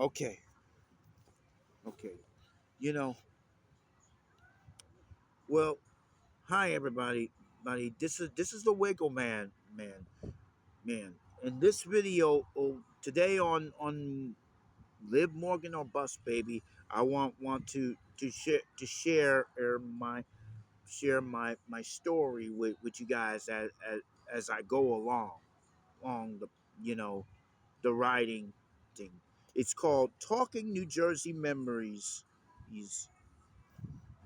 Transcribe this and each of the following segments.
Okay, okay. You know, well, hi everybody. Buddy, this is the Wiggle man. In this video today on Live Morgan or Bust Baby, I want to share my story with you guys as I go along the you know the writing thing. It's called Talking New Jersey Memories. He's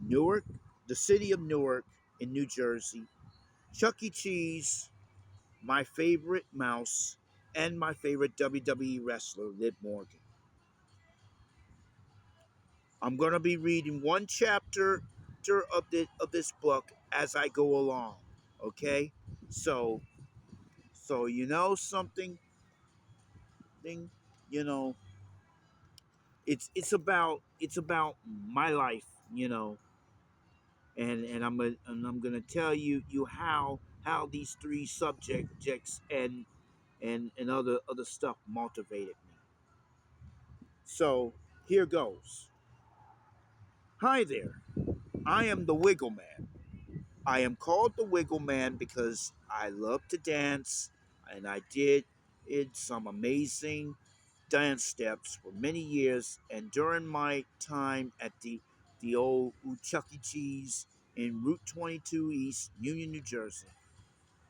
Newark, the city of Newark in New Jersey, Chuck E. Cheese, my favorite mouse, and my favorite WWE wrestler, Liv Morgan. I'm gonna be reading one chapter of this book as I go along. Okay, so something thing, you know, it's about my life, and I'm gonna tell you how these three subjects and other stuff motivated me. So here goes. Hi there. I am the Wiggle Man. I am called the Wiggle Man because I love to dance, and I did some amazing dance steps for many years. And during my time at the old Chuck E. Cheese in Route 22 East, Union, New Jersey,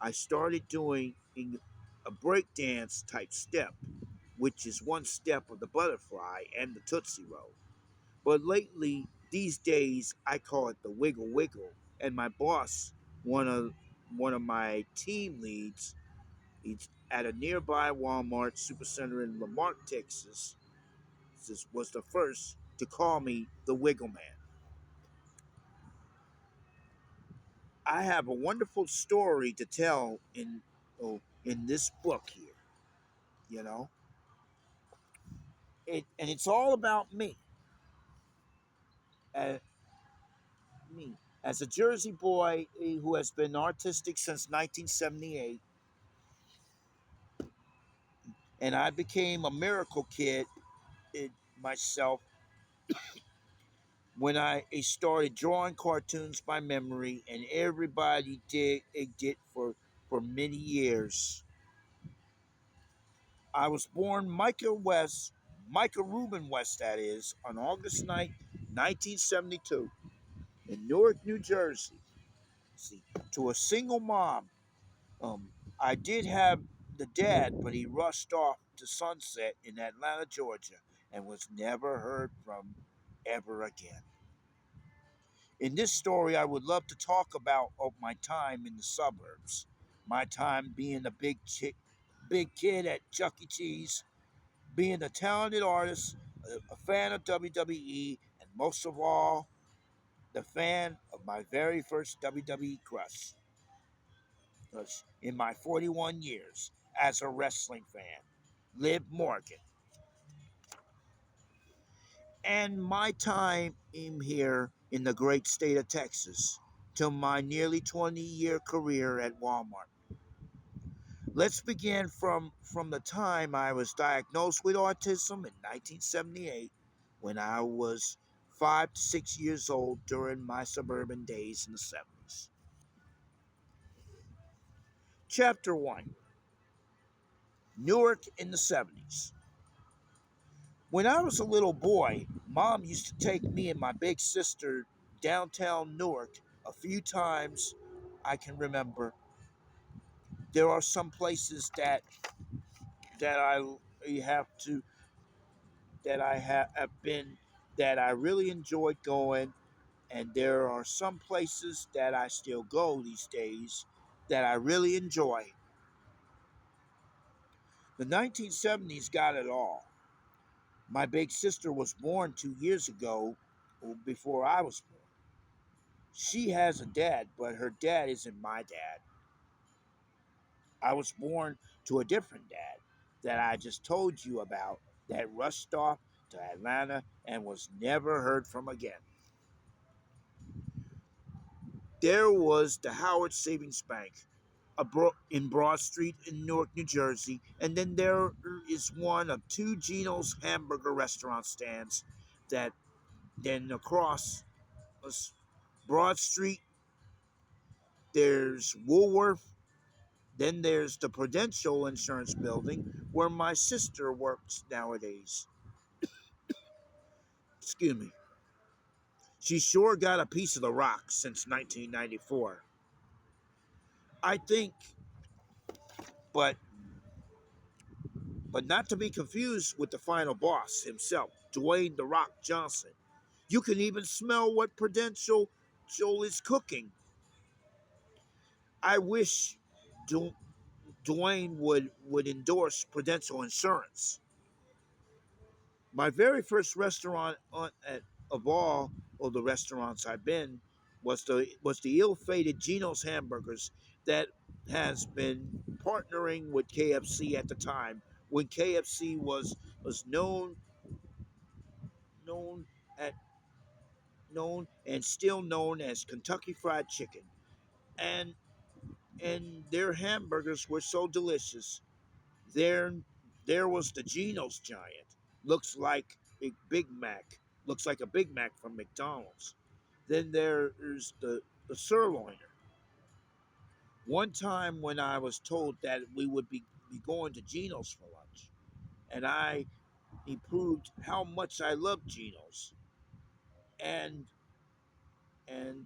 I started doing a breakdance type step, which is one step of the butterfly and the Tootsie Roll. But lately, these days, I call it the Wiggle Wiggle. And my boss, one of one of my team leads, he's at a nearby Walmart supercenter in Lamarck, Texas, was the first to call me the Wiggle Man. I have a wonderful story to tell in this book here. You know, and it's all about me. Uh, me as a Jersey boy who has been artistic since 1978, and I became a miracle kid myself when I started drawing cartoons by memory, and everybody did for many years. I was born Michael Reuben West, that is, on August 9th, 1972, in Newark, New Jersey. See, to a single mom. I did have the dad, but he rushed off to Sunset in Atlanta, Georgia, and was never heard from ever again. In this story, I would love to talk about my time in the suburbs, my time being a big kid at Chuck E. Cheese, being a talented artist, a fan of WWE, and most of all, the fan of my very first WWE crush in my 41 years as a wrestling fan, Liv Morgan. And my time in here in the great state of Texas till my nearly 20-year career at Walmart. Let's begin from the time I was diagnosed with autism in 1978 when I was 5 to 6 years old during my suburban days in the 70s. Chapter 1. Newark in the 70s. When I was a little boy, Mom used to take me and my big sister downtown Newark a few times I can remember. There are some places that I have to that I have been that I really enjoyed going, and there are some places that I still go these days that I really enjoy. The 1970s got it all. My big sister was born 2 years ago, before I was born. She has a dad, but her dad isn't my dad. I was born to a different dad that I just told you about that rushed off to Atlanta and was never heard from again. There was the Howard Savings Bank. in Broad Street in Newark, New Jersey, and then there is one of two Geno's hamburger restaurant stands that then across Broad Street there's Woolworth, then there's the Prudential Insurance Building where my sister works nowadays. Excuse me. She sure got a piece of the rock since 1994. I think, but not to be confused with the final boss himself, Dwayne the Rock Johnson. You can even smell what Prudential Joel is cooking. I wish Dwayne would endorse Prudential Insurance. My very first restaurant of all of the restaurants I've been was the ill-fated Geno's Hamburgers that has been partnering with KFC at the time when KFC was known at known and still known as Kentucky Fried Chicken, and their hamburgers were so delicious. There there was the Geno's Giant. Looks like a Big Mac. Looks like a Big Mac from McDonald's. Then there's the sirloiner. One time when I was told that we would be going to Geno's for lunch, and he proved how much I love Geno's, and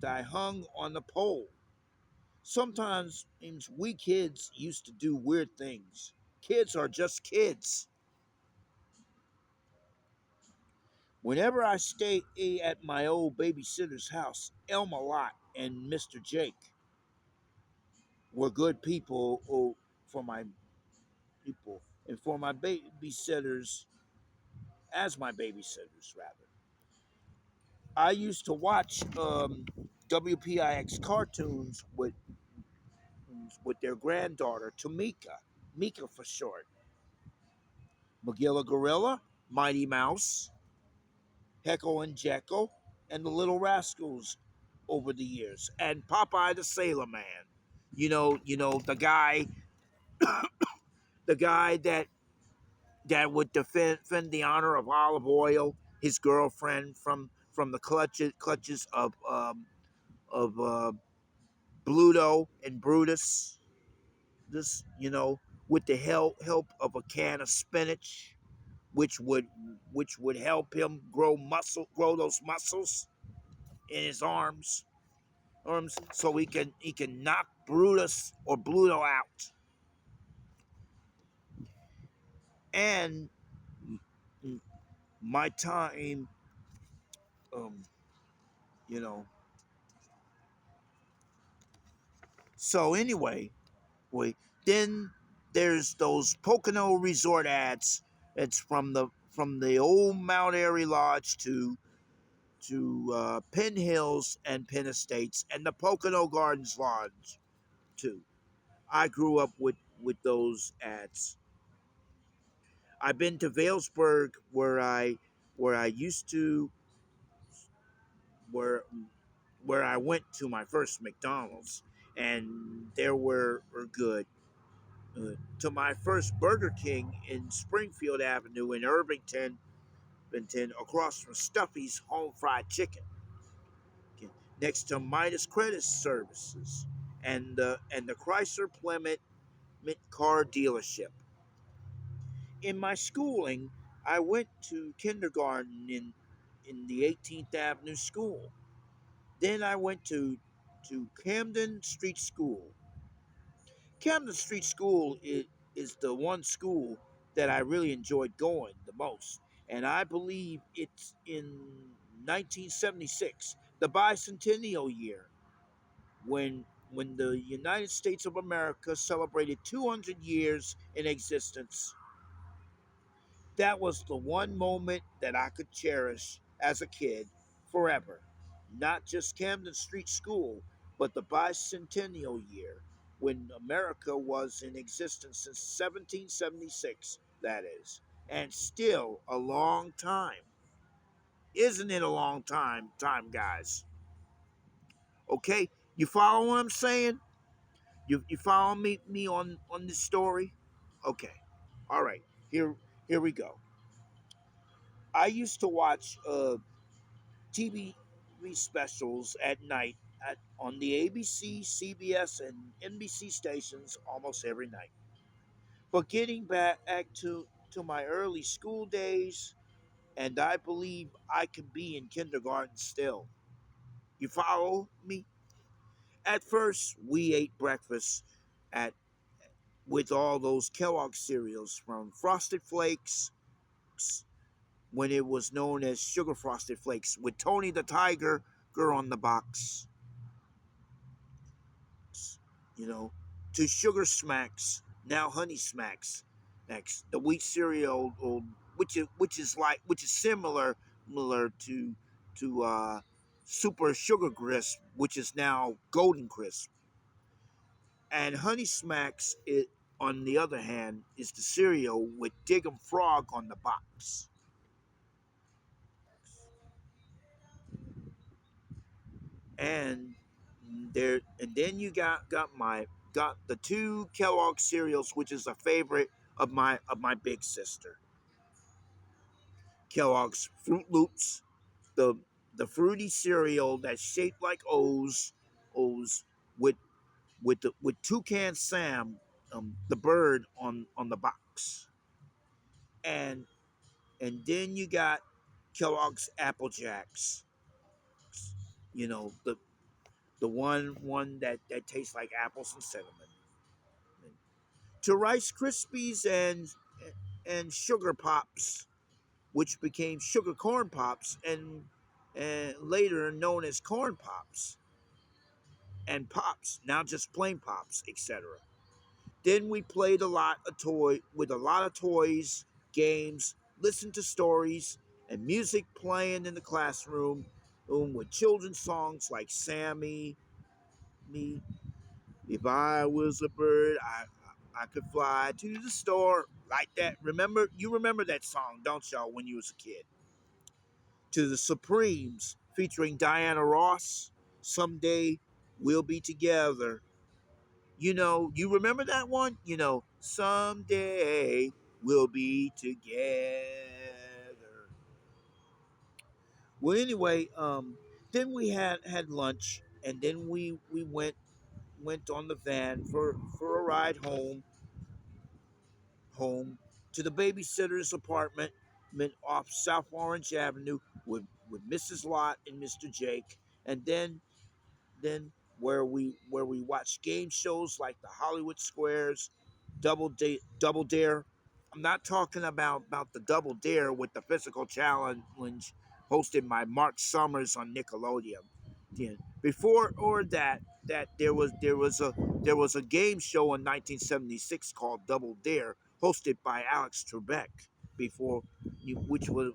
I hung on the pole. Sometimes we kids used to do weird things. Kids are just kids. Whenever I stay at my old babysitter's house, Elma Lott and Mr. Jake were good people for my people and for my babysitters as my babysitters rather. I used to watch WPIX cartoons with their granddaughter Tamika, Mika for short, Magilla Gorilla, Mighty Mouse, Heckle and Jekyll, and the Little Rascals over the years, and Popeye the Sailor Man. The guy that would defend the honor of Olive Oil, his girlfriend from the clutches of Bluto and Brutus. This, with the help of a can of spinach, which would help him grow those muscles in his arms, so he can knock Brutus or Bluto out. And my time, um, you know. So anyway, wait. Then there's those Pocono resort ads. It's from the old Mount Airy Lodge to Penn Hills and Penn Estates and the Pocono Gardens Lodge too. I grew up with those ads. I've been to Valesburg where I used to where where I went to my first McDonald's, and there were good. To my first Burger King in Springfield Avenue in Irvington, across from Stuffy's Home Fried Chicken, okay, next to Midas Credit Services and the Chrysler Plymouth Mint car dealership. In my schooling, I went to kindergarten in the 18th Avenue School. Then I went to Camden Street School. Camden Street School is the one school that I really enjoyed going the most, and I believe it's in 1976, the bicentennial year, when the United States of America celebrated 200 years in existence. That was the one moment that I could cherish as a kid forever. Not just Camden Street School, but the bicentennial year when America was in existence since 1776, that is. And still a long time. Isn't it a long time, guys? Okay? You follow what I'm saying? You follow me on this story? Okay. All right. Here we go. I used to watch TV specials at night on the ABC, CBS, and NBC stations almost every night. But getting back to my early school days, and I believe I could be in kindergarten still. You follow me? At first, we ate breakfast at with all those Kellogg cereals from Frosted Flakes when it was known as Sugar Frosted Flakes with Tony the Tiger girl on the box, you know, to Sugar Smacks, now Honey Smacks. Next, the wheat cereal, which is similar to Super Sugar Crisp, which is now Golden Crisp, and Honey Smacks. It, on the other hand, is the cereal with Dig 'em Frog on the box. And and then you got the two Kellogg cereals, which is a favorite of my big sister. Kellogg's Fruit Loops, the the fruity cereal that's shaped like O's with with Toucan Sam, the bird on the box, and then you got Kellogg's Apple Jacks, you know the one that tastes like apples and cinnamon, to Rice Krispies and Sugar Pops, which became Sugar Corn Pops and later known as Corn Pops and Pops, now just plain Pops, etc. Then we played a lot of toys, games, listened to stories, and music playing in the classroom, with children's songs like Sammy, me. If I was a bird, I could fly to the store like that. Remember that song, don't y'all? When you was a kid, to the Supremes featuring Diana Ross. Someday we'll be together. You remember that one? Someday we'll be together. Well, anyway, then we had lunch, and then we went on the van for a ride home to the babysitter's apartment off South Orange Avenue with Mrs. Lott and Mr. Jake, and then where we watch game shows like the Hollywood Squares, Double Dare. I'm not talking about the Double Dare with the physical challenge hosted by Mark Summers on Nickelodeon. Then before or that there was a game show in 1976 called Double Dare, hosted by Alex Trebek. Before, which was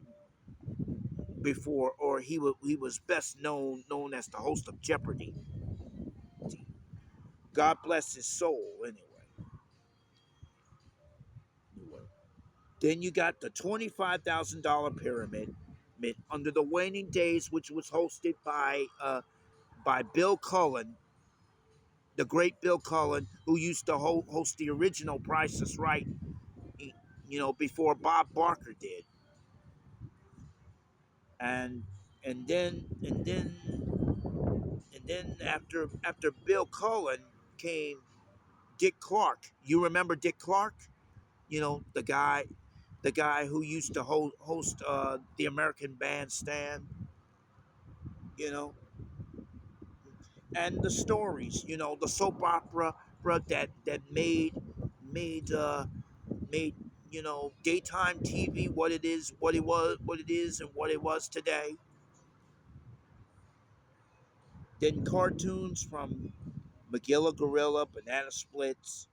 before, or he was best known as the host of Jeopardy. God bless his soul. Anyway, then you got the $25,000 pyramid under the waning days, which was hosted by Bill Cullen, the great Bill Cullen, who used to host the original Price is Right, before Bob Barker did, and and then and then and then after Bill Cullen came Dick Clark. You remember Dick Clark? The guy who used to host the American Bandstand. You know, and the stories. The soap opera that made made daytime TV what it is, and what it was today. Then cartoons from Magilla Gorilla, Banana Splits,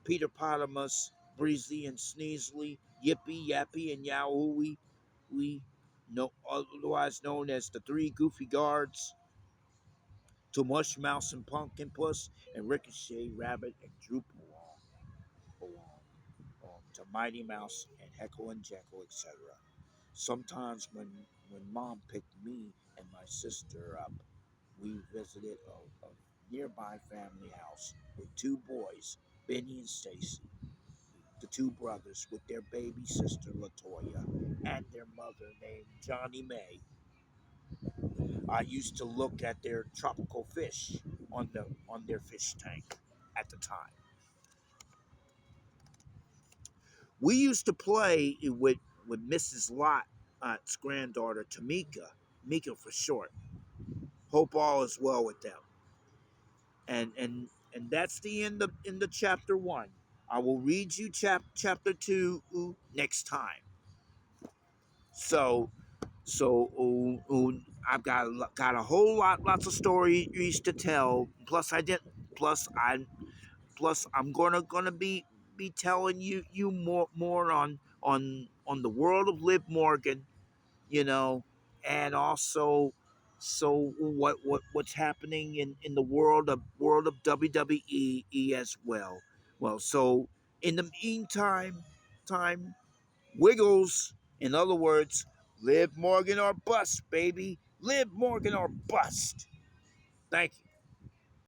Peter Potamus, Breezy and Sneasley, Yippee, Yappy, and Yahoo. We know, otherwise known as the Three Goofy Guards, to Mush Mouse and Pumpkin Puss, and Ricochet, Rabbit, and Droop to Mighty Mouse and Heckle and Jekyll, etc. Sometimes when Mom picked me and my sister up, we visited nearby family house with two boys, Benny and Stacy, the two brothers with their baby sister Latoya and their mother named Johnny Mae. I used to look at their tropical fish on their fish tank at the time. We used to play with Mrs. Lott's granddaughter Tamika, Mika for short. Hope all is well with them. And that's the end of chapter one. I will read you chapter two next time. So I've got a whole lots of stories to tell. Plus I didn't. Plus I'm gonna be telling you more on the world of Liv Morgan, you know, and also what's happening in the world of WWE as well. Well, so in the meantime, time Wiggles, in other words, Liv Morgan or bust, baby. Liv Morgan or bust. Thank you.